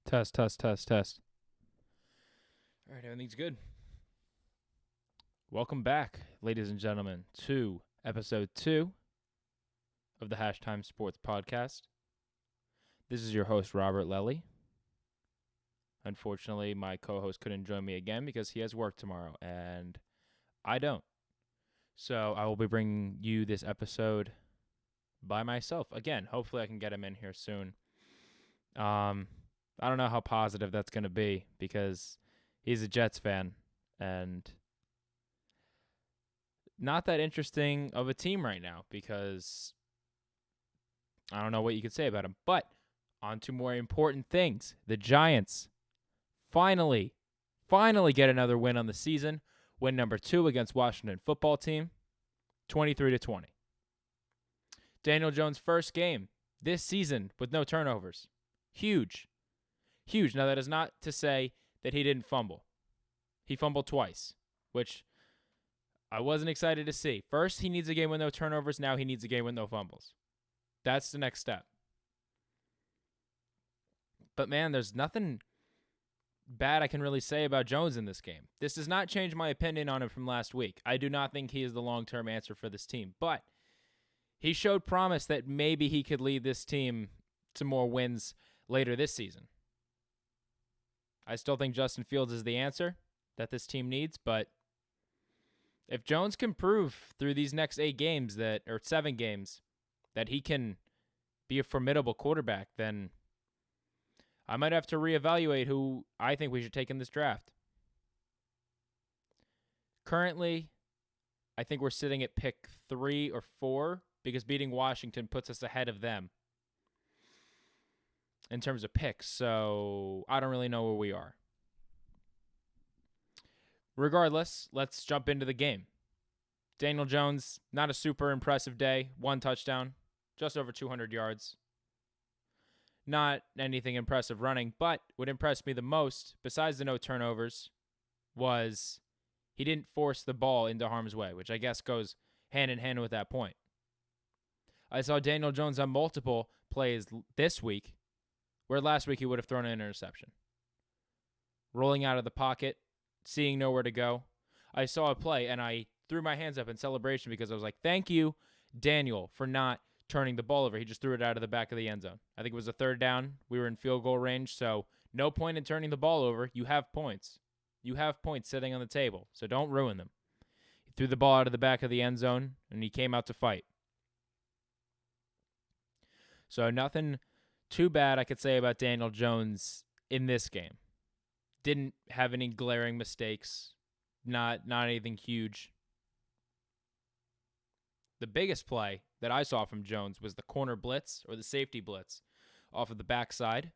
Test, test, test, test. All right, everything's good. Welcome back, ladies and gentlemen, to episode 2 of the Hashtime Sports Podcast. This is your host, Robert Lelly. Unfortunately, my co-host couldn't join me again because he has work tomorrow, and I don't. So I will be bringing you this episode by myself. Again, hopefully I can get him in here soon. I don't know how positive that's going to be because he's a Jets fan and not that interesting of a team right now because I don't know what you could say about him. But on to more important things. The Giants finally get another win on the season. Win number 2 against Washington football team, 23-20. Daniel Jones' first game this season with no turnovers. Huge. Now, that is not to say that he didn't fumble. He fumbled twice, which I wasn't excited to see. First, he needs a game with no turnovers. Now he needs a game with no fumbles. That's the next step. But, man, there's nothing bad I can really say about Jones in this game. This does not change my opinion on him from last week. I do not think he is the long-term answer for this team. But he showed promise that maybe he could lead this team to more wins later this season. I still think Justin Fields is the answer that this team needs, but if Jones can prove through these next 7 games that he can be a formidable quarterback, then I might have to reevaluate who I think we should take in this draft. Currently, I think we're sitting at pick 3 or 4 because beating Washington puts us ahead of them in terms of picks, so I don't really know where we are. Regardless, let's jump into the game. Daniel Jones, not a super impressive day. 1 touchdown, just over 200 yards. Not anything impressive running, but what impressed me the most, besides the no turnovers, was he didn't force the ball into harm's way, which I guess goes hand in hand with that point. I saw Daniel Jones on multiple plays this week, where last week he would have thrown an interception. Rolling out of the pocket, seeing nowhere to go. I saw a play, and I threw my hands up in celebration because I was like, thank you, Daniel, for not turning the ball over. He just threw it out of the back of the end zone. I think it was a 3rd down. We were in field goal range, so no point in turning the ball over. You have points. You have points sitting on the table, so don't ruin them. He threw the ball out of the back of the end zone, and he came out to fight. So nothing too bad I could say about Daniel Jones in this game. Didn't have any glaring mistakes. Not anything huge. The biggest play that I saw from Jones was the corner blitz or the safety blitz off of the backside.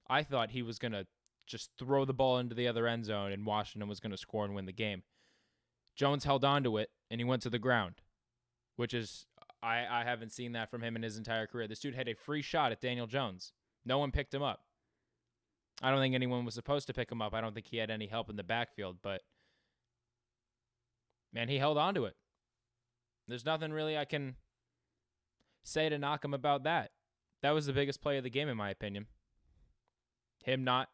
I thought he was going to just throw the ball into the other end zone and Washington was going to score and win the game. Jones held on to it and he went to the ground, which is, I haven't seen that from him in his entire career. This dude had a free shot at Daniel Jones. No one picked him up. I don't think anyone was supposed to pick him up. I don't think he had any help in the backfield, but man, he held on to it. There's nothing really I can say to knock him about that. That was the biggest play of the game, in my opinion. Him not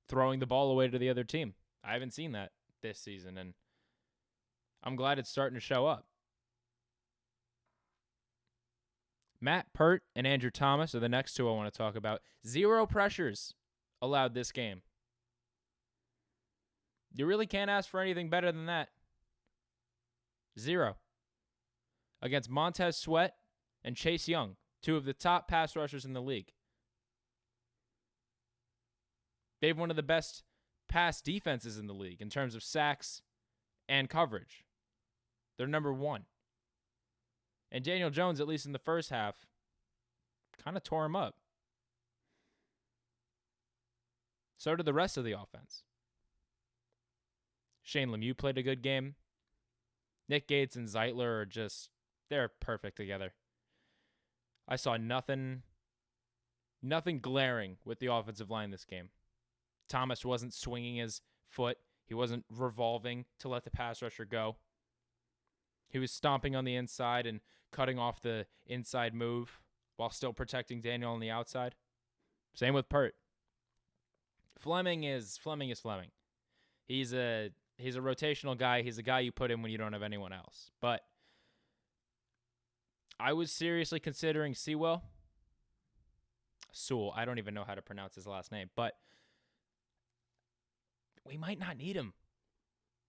throwing the ball away to the other team. I haven't seen that this season, and I'm glad it's starting to show up. Matt Pert and Andrew Thomas are the next 2 I want to talk about. 0 pressures allowed this game. You really can't ask for anything better than that. 0. Against Montez Sweat and Chase Young, 2 of the top pass rushers in the league. They have one of the best pass defenses in the league in terms of sacks and coverage. They're number 1. And Daniel Jones, at least in the first half, kind of tore him up. So did the rest of the offense. Shane Lemieux played a good game. Nick Gates and Zeitler are just, they're perfect together. I saw nothing glaring with the offensive line this game. Thomas wasn't swinging his foot. He wasn't revolving to let the pass rusher go. He was stomping on the inside and cutting off the inside move while still protecting Daniel on the outside. Same with Pert. Fleming is Fleming. He's a rotational guy. He's a guy you put in when you don't have anyone else. But I was seriously considering Sewell. I don't even know how to pronounce his last name, but we might not need him.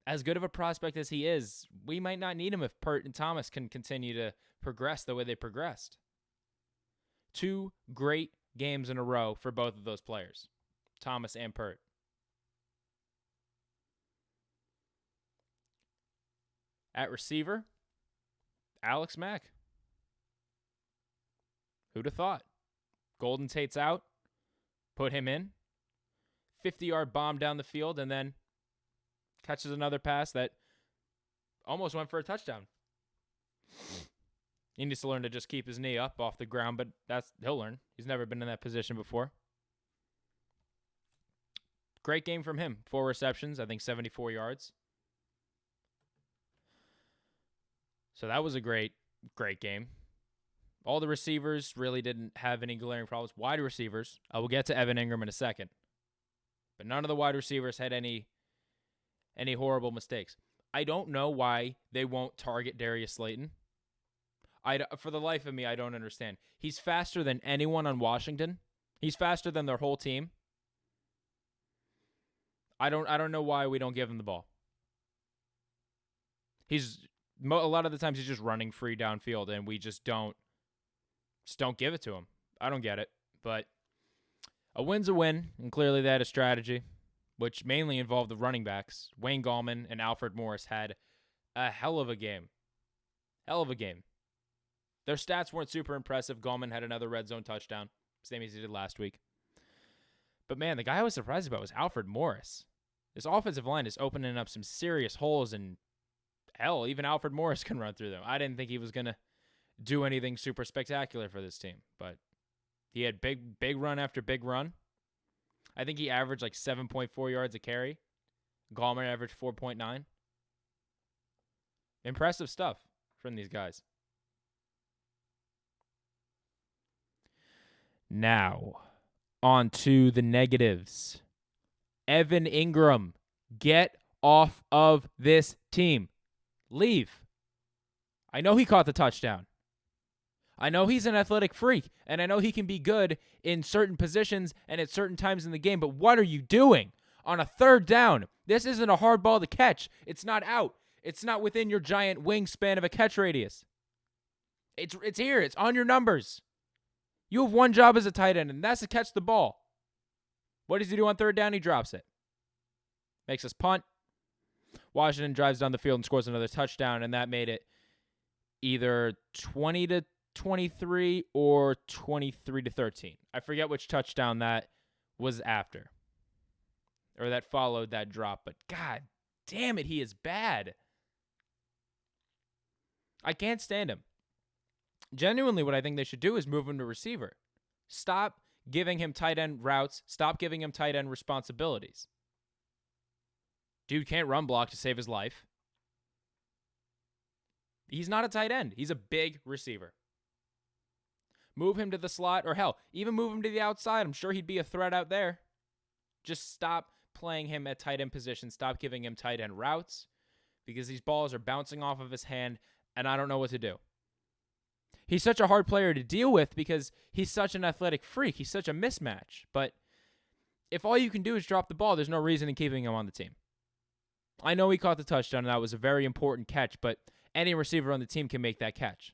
As good of a prospect as he is, we might not need him if Pert and Thomas can continue to progress the way they progressed. 2 great games in a row for both of those players, Thomas and Pert. At receiver, Alex Mack. Who'd have thought? Golden Tate's out. Put him in. 50-yard bomb down the field, and then catches another pass that almost went for a touchdown. He needs to learn to just keep his knee up off the ground, but he'll learn. He's never been in that position before. Great game from him. 4 receptions, I think 74 yards. So that was a great game. All the receivers really didn't have any glaring problems. Wide receivers, I will get to Evan Ingram in a second. But none of the wide receivers had any horrible mistakes. I don't know why they won't target Darius Slayton. For the life of me, I don't understand. He's faster than anyone on Washington. He's faster than their whole team. I don't know why we don't give him the ball. A lot of the times he's just running free downfield, and we just don't give it to him. I don't get it, but a win's a win, and clearly they had a strategy, which mainly involved the running backs. Wayne Gallman and Alfred Morris had a hell of a game. Their stats weren't super impressive. Gallman had another red zone touchdown, same as he did last week. But man, the guy I was surprised about was Alfred Morris. This offensive line is opening up some serious holes, and hell, even Alfred Morris can run through them. I didn't think he was going to do anything super spectacular for this team, but he had big run after big run. I think he averaged like 7.4 yards a carry. Gallman averaged 4.9. Impressive stuff from these guys. Now, on to the negatives. Evan Ingram, get off of this team. Leave. I know he caught the touchdown. I know he's an athletic freak, and I know he can be good in certain positions and at certain times in the game, but what are you doing on a 3rd down? This isn't a hard ball to catch. It's not out. It's not within your giant wingspan of a catch radius. It's here. It's on your numbers. You have one job as a tight end, and that's to catch the ball. What does he do on 3rd down? He drops it. Makes us punt. Washington drives down the field and scores another touchdown, and that made it either 20-23 or 23-13. I forget which touchdown that was after, or that followed that drop, but god damn it, he is bad. I can't stand him. Genuinely, what I think they should do is move him to receiver. Stop giving him tight end routes. Stop giving him tight end responsibilities. Dude can't run block to save his life. He's not a tight end. He's a big receiver. Move him to the slot, or hell, even move him to the outside. I'm sure he'd be a threat out there. Just stop playing him at tight end position. Stop giving him tight end routes, because these balls are bouncing off of his hand, and I don't know what to do. He's such a hard player to deal with because he's such an athletic freak. He's such a mismatch. But if all you can do is drop the ball, there's no reason in keeping him on the team. I know he caught the touchdown, and that was a very important catch, but any receiver on the team can make that catch.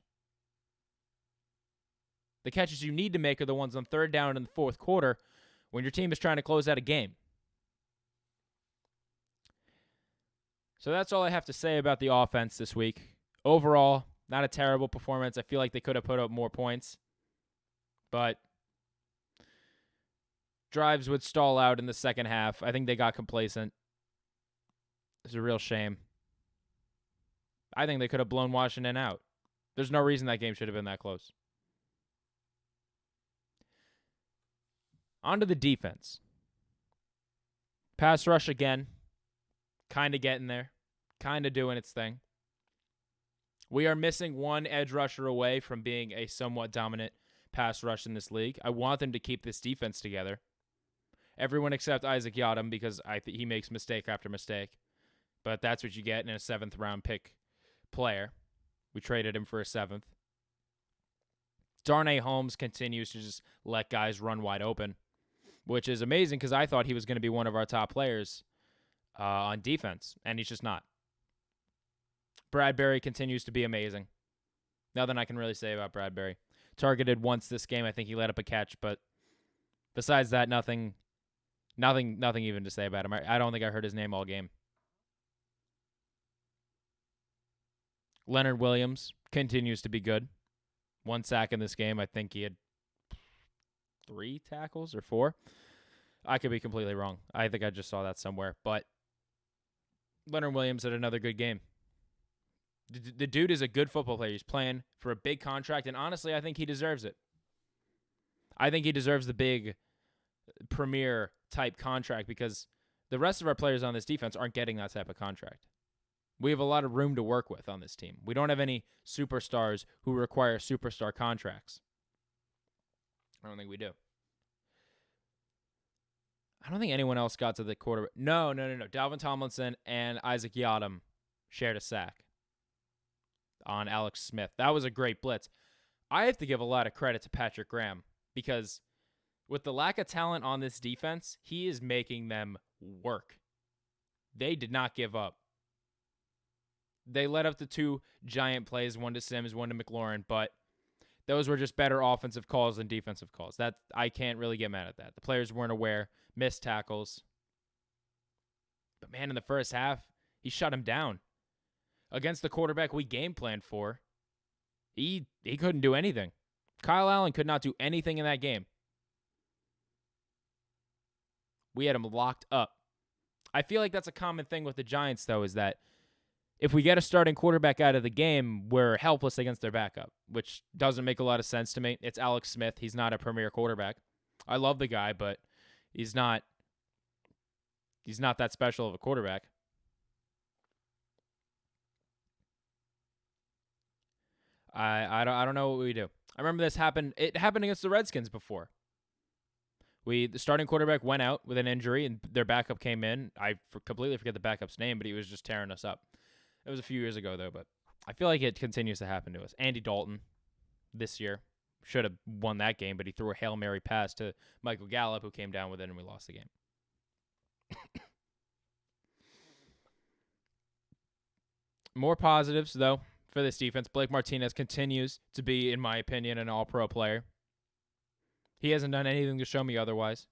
The catches you need to make are the ones on 3rd down in the 4th quarter when your team is trying to close out a game. So that's all I have to say about the offense this week. Overall, not a terrible performance. I feel like they could have put up more points, but drives would stall out in the second half. I think they got complacent. It's a real shame. I think they could have blown Washington out. There's no reason that game should have been that close. On to the defense. Pass rush again. Kind of getting there. Kind of doing its thing. We are missing one edge rusher away from being a somewhat dominant pass rush in this league. I want them to keep this defense together. Everyone except Isaac Yiadom, because I think he makes mistake after mistake. But that's what you get in a 7th-round pick player. We traded him for a 7th. Darnay Holmes continues to just let guys run wide open, which is amazing because I thought he was going to be one of our top players on defense, and he's just not. Bradbury continues to be amazing. Nothing I can really say about Bradbury. Targeted once this game. I think he let up a catch, but besides that, nothing even to say about him. I don't think I heard his name all game. Leonard Williams continues to be good. 1 sack in this game. I think he had 3 tackles or 4. I could be completely wrong. I think I just saw that somewhere. But Leonard Williams had another good game. The dude is a good football player. He's playing for a big contract, and honestly, I think he deserves it. I think he deserves the big premier type contract because the rest of our players on this defense aren't getting that type of contract. We have a lot of room to work with on this team. We don't have any superstars who require superstar contracts. I don't think we do. I don't think anyone else got to the quarterback. No. Dalvin Tomlinson and Isaac Yiadom shared a sack on Alex Smith. That was a great blitz. I have to give a lot of credit to Patrick Graham because with the lack of talent on this defense, he is making them work. They did not give up. They led up to 2 giant plays, one to Sims, one to McLaurin, but those were just better offensive calls than defensive calls. That I can't really get mad at that. The players weren't aware, missed tackles. But man, in the first half, he shut him down. Against the quarterback we game planned for, he couldn't do anything. Kyle Allen could not do anything in that game. We had him locked up. I feel like that's a common thing with the Giants, though, is that if we get a starting quarterback out of the game, we're helpless against their backup, which doesn't make a lot of sense to me. It's Alex Smith. He's not a premier quarterback. I love the guy, but he's not that special of a quarterback. I don't know what we do. I remember this happened. It happened against the Redskins before. The starting quarterback went out with an injury, and their backup came in. I completely forget the backup's name, but he was just tearing us up. It was a few years ago, though, but I feel like it continues to happen to us. Andy Dalton this year should have won that game, but he threw a Hail Mary pass to Michael Gallup, who came down with it, and we lost the game. More positives, though, for this defense. Blake Martinez continues to be, in my opinion, an all-pro player. He hasn't done anything to show me otherwise.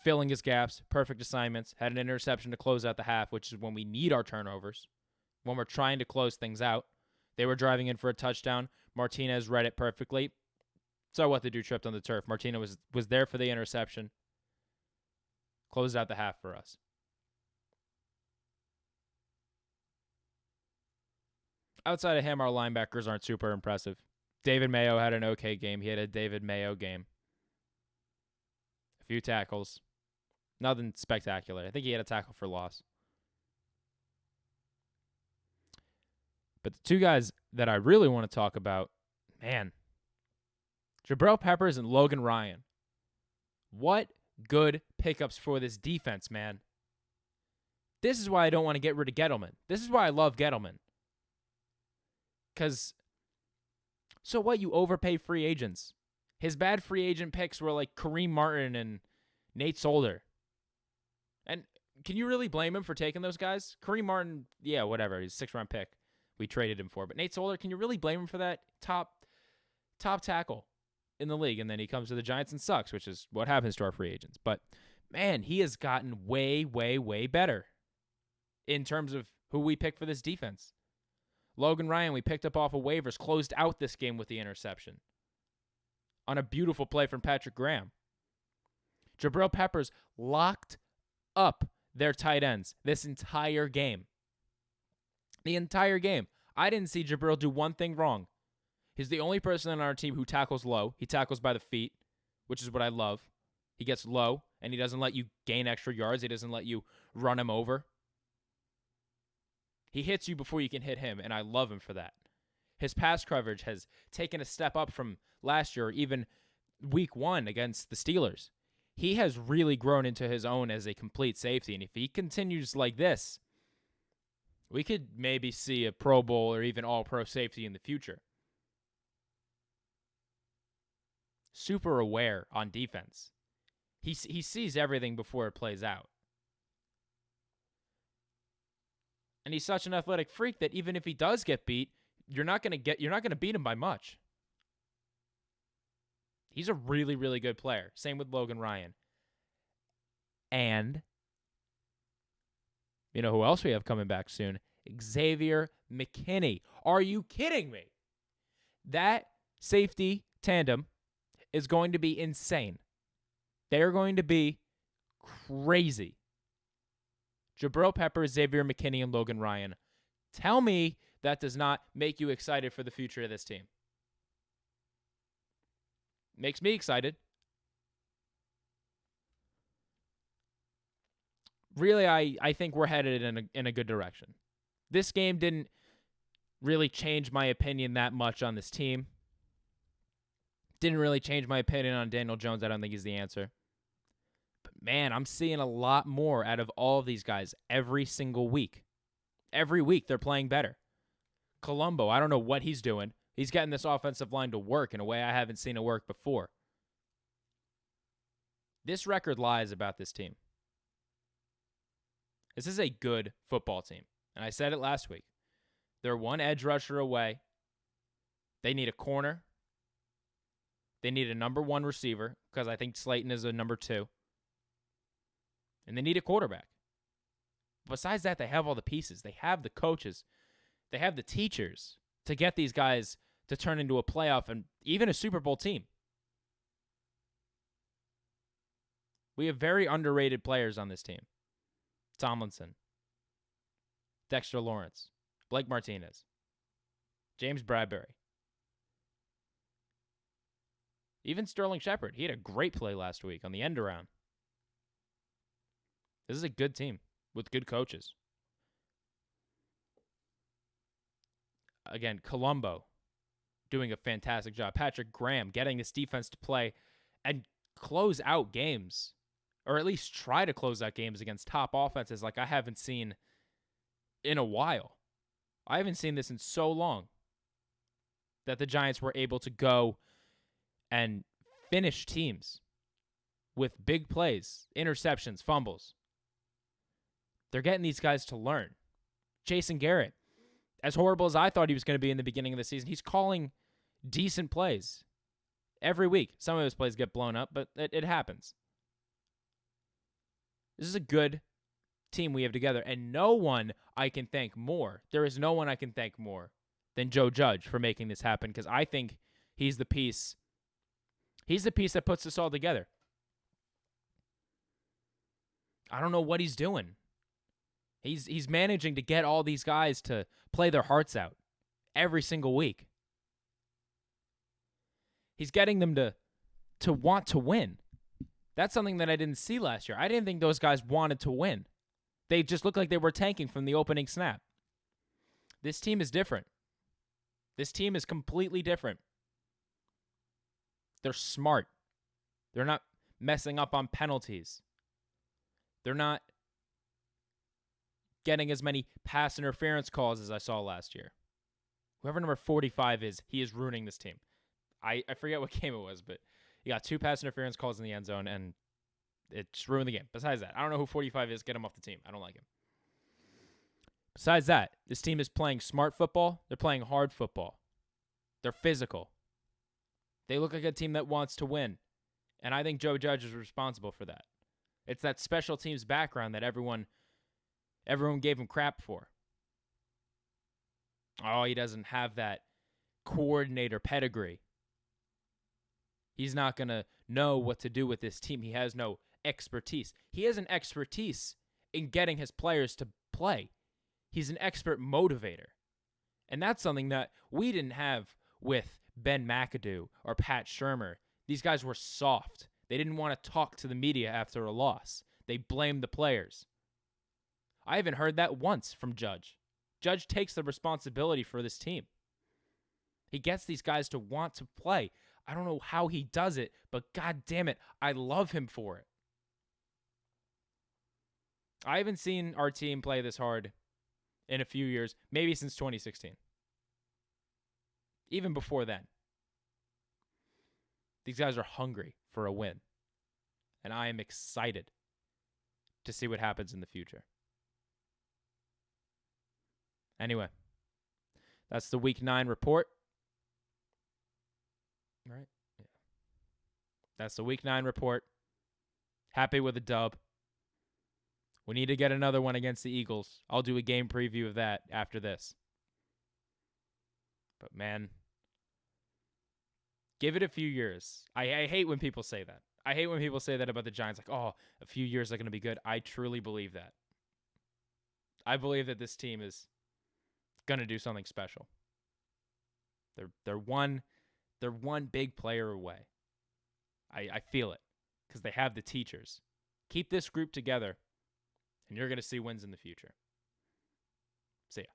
Filling his gaps, perfect assignments, had an interception to close out the half, which is when we need our turnovers. When we're trying to close things out. They were driving in for a touchdown. Martinez read it perfectly. So what, the dude tripped on the turf. Martinez was there for the interception. Closed out the half for us. Outside of him, our linebackers aren't super impressive. David Mayo had an okay game. He had a David Mayo game. A few tackles. Nothing spectacular. I think he had a tackle for loss. But the 2 guys that I really want to talk about, man, Jabril Peppers and Logan Ryan. What good pickups for this defense, man. This is why I don't want to get rid of Gettleman. This is why I love Gettleman. Because, so what, you overpay free agents. His bad free agent picks were like Kareem Martin and Nate Solder. And can you really blame him for taking those guys? Kareem Martin, yeah, whatever. He's a 6th-round pick. We traded him for. But Nate Solder, can you really blame him for that? Top tackle in the league. And then he comes to the Giants and sucks, which is what happens to our free agents. But, man, he has gotten way, way, way better in terms of who we pick for this defense. Logan Ryan, we picked up off of waivers, closed out this game with the interception on a beautiful play from Patrick Graham. Jabril Peppers locked up their tight ends this entire game. The entire game. I didn't see Jabril do one thing wrong. He's the only person on our team who tackles low. He tackles by the feet, which is what I love. He gets low, and he doesn't let you gain extra yards. He doesn't let you run him over. He hits you before you can hit him, and I love him for that. His pass coverage has taken a step up from last year, even week 1 against the Steelers. He has really grown into his own as a complete safety, and if he continues like this, we could maybe see a Pro Bowl or even All-Pro safety in the future. Super aware on defense. He sees everything before it plays out. And he's such an athletic freak that even if he does get beat, you're not going to beat him by much. He's a really, really good player. Same with Logan Ryan. And you know who else we have coming back soon? Xavier McKinney. Are you kidding me? That safety tandem is going to be insane. They are going to be crazy. Jabril Peppers, Xavier McKinney, and Logan Ryan. Tell me that does not make you excited for the future of this team. Makes me excited. Really, I think we're headed in a good direction. This game didn't really change my opinion that much on this team. Didn't really change my opinion on Daniel Jones. I don't think he's the answer. But man, I'm seeing a lot more out of all of these guys every single week. Every week they're playing better. Colombo, I don't know what he's doing. He's getting this offensive line to work in a way I haven't seen it work before. This record lies about this team. This is a good football team. And I said it last week. They're one edge rusher away. They need a corner. They need a number 1 receiver, because I think Slayton is a number 2. And they need a quarterback. Besides that, they have all the pieces. They have the coaches. They have the teachers to get these guys to turn into a playoff and even a Super Bowl team. We have very underrated players on this team. Tomlinson, Dexter Lawrence, Blake Martinez, James Bradbury. Even Sterling Shepard. He had a great play last week on the end around. This is a good team with good coaches. Again, Colombo doing a fantastic job. Patrick Graham getting this defense to play and close out games, or at least try to close out games against top offenses like I haven't seen in a while. I haven't seen this in so long, that the Giants were able to go and finish teams with big plays, interceptions, fumbles. They're getting these guys to learn. Jason Garrett, as horrible as I thought he was going to be in the beginning of the season, he's calling decent plays every week. Some of his plays get blown up, but it happens. This is a good team we have together, and no one I can thank more. There is no one I can thank more than Joe Judge for making this happen, because I think he's the piece. He's the piece that puts this all together. I don't know what he's doing. He's managing to get all these guys to play their hearts out every single week. He's getting them to want to win. That's something that I didn't see last year. I didn't think those guys wanted to win. They just looked like they were tanking from the opening snap. This team is different. This team is completely different. They're smart. They're not messing up on penalties. They're not getting as many pass interference calls as I saw last year. Whoever number 45 is, he is ruining this team. I forget what game it was, but he got 2 pass interference calls in the end zone, and it just ruined the game. Besides that, I don't know who 45 is. Get him off the team. I don't like him. Besides that, this team is playing smart football. They're playing hard football. They're physical. They look like a team that wants to win, and I think Joe Judge is responsible for that. It's that special teams background that everyone gave him crap for. Oh, he doesn't have that coordinator pedigree. He's not going to know what to do with this team. He has no expertise. He has an expertise in getting his players to play. He's an expert motivator. And that's something that we didn't have with Ben McAdoo or Pat Shurmur. These guys were soft. They didn't want to talk to the media after a loss. They blamed the players. I haven't heard that once from Judge. Judge takes the responsibility for this team. He gets these guys to want to play. I don't know how he does it, but god damn it, I love him for it. I haven't seen our team play this hard in a few years, maybe since 2016. Even before then. These guys are hungry for a win. And I am excited to see what happens in the future. Anyway, that's the Week 9 report. Right? Yeah. That's the Week 9 report. Happy with a dub. We need to get another one against the Eagles. I'll do a game preview of that after this. But man, give it a few years. I hate when people say that. I hate when people say that about the Giants. Like, oh, a few years they're going to be good. I truly believe that. I believe that this team is going to do something special. They're one big player away. I feel it because they have the teachers. Keep this group together, and you're going to see wins in the future. See ya.